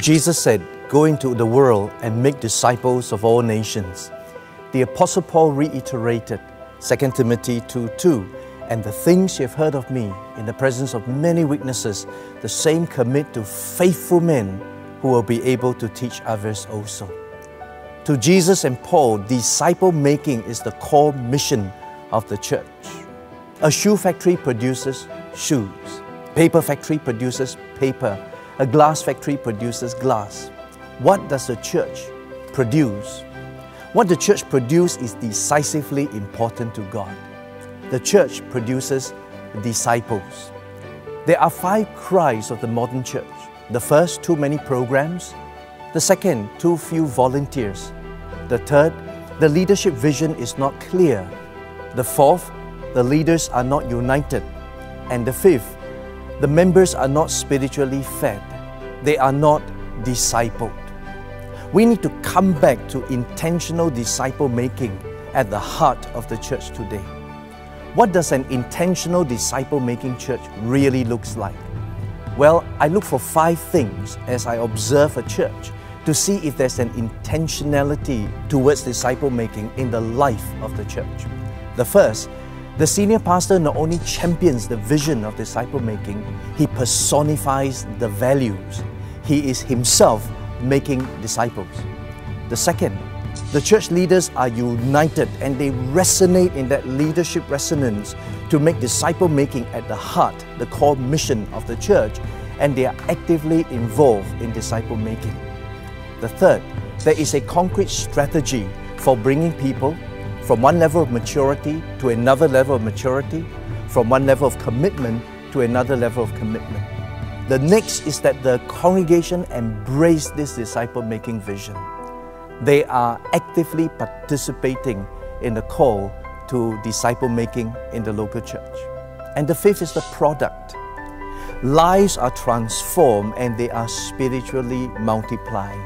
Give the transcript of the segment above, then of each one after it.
Jesus said, "Go into the world and make disciples of all nations." The Apostle Paul reiterated 2 Timothy 2:2, "And the things you have heard of me in the presence of many witnesses, the same commit to faithful men who will be able to teach others also." To Jesus and Paul, disciple making is the core mission of the church. A shoe factory produces shoes. Paper factory produces paper. A glass factory produces glass. What does the church produce? What the church produces is decisively important to God. The church produces disciples. There are 5 cries of the modern church. The first, too many programs. The second, too few volunteers. The third, the leadership vision is not clear. The fourth, the leaders are not united. And the fifth, the members are not spiritually fed. They are not discipled. We need to come back to intentional disciple making at the heart of the church today. What does an intentional disciple making church really looks like? Well, I look for 5 things as I observe a church to see if there's an intentionality towards disciple making in the life of the church. The first, the senior pastor not only champions the vision of disciple making, he personifies the values. He is himself making disciples. The second, the church leaders are united and they resonate in that leadership resonance to make disciple making at the heart, the core mission of the church, and they are actively involved in disciple making. The third, there is a concrete strategy for bringing people from one level of maturity to another level of maturity, from one level of commitment to another level of commitment. The next is that the congregation embrace this disciple-making vision. They are actively participating in the call to disciple-making in the local church. And the fifth is the product. Lives are transformed and they are spiritually multiplying.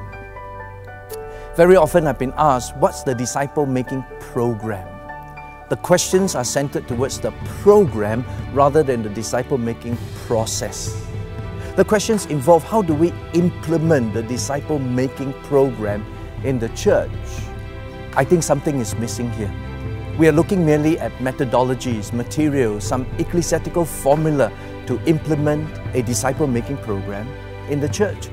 Very often I've been asked, what's the disciple-making program? The questions are centered towards the program rather than the disciple-making process. The questions involve how do we implement the disciple-making program in the church? I think something is missing here. We are looking merely at methodologies, materials, some ecclesiastical formula to implement a disciple-making program in the church,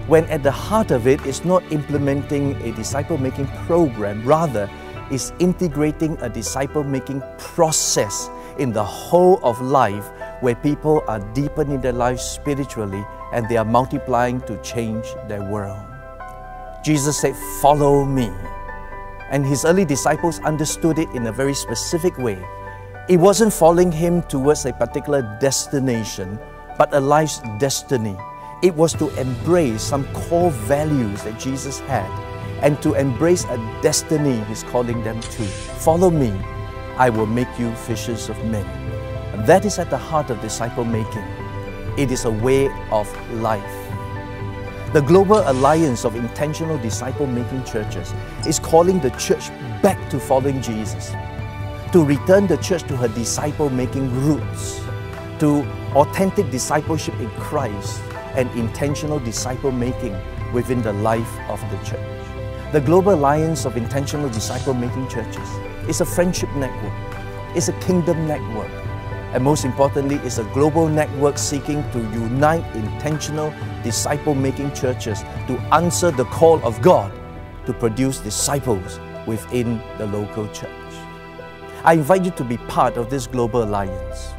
when at the heart of it is not implementing a disciple-making program, rather is integrating a disciple-making process in the whole of life where people are deepened in their lives spiritually and they are multiplying to change their world. Jesus said, "Follow me." And his early disciples understood it in a very specific way. It wasn't following him towards a particular destination, but a life's destiny. It was to embrace some core values that Jesus had and to embrace a destiny he's calling them to. Follow me, I will make you fishers of men. And that is at the heart of disciple making. It is a way of life. The Global Alliance of Intentional Disciple Making Churches is calling the church back to following Jesus, to return the church to her disciple making roots, to authentic discipleship in Christ and intentional disciple making within the life of the church. The Global Alliance of Intentional Disciple Making Churches is a friendship network, it's a kingdom network, and most importantly, it's a global network seeking to unite intentional disciple-making churches to answer the call of God to produce disciples within the local church. I invite you to be part of this global alliance.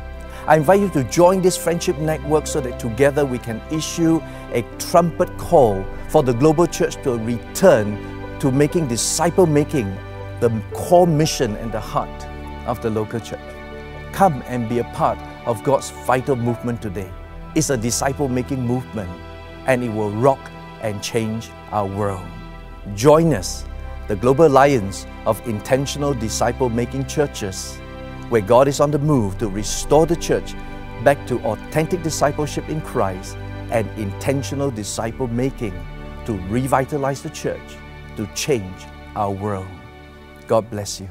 I invite you to join this friendship network so that together we can issue a trumpet call for the global church to return to making disciple-making the core mission and the heart of the local church. Come and be a part of God's vital movement today. It's a disciple-making movement and it will rock and change our world. Join us, the Global Alliance of Intentional Disciple-Making Churches, where God is on the move to restore the church back to authentic discipleship in Christ and intentional disciple-making to revitalize the church, to change our world. God bless you.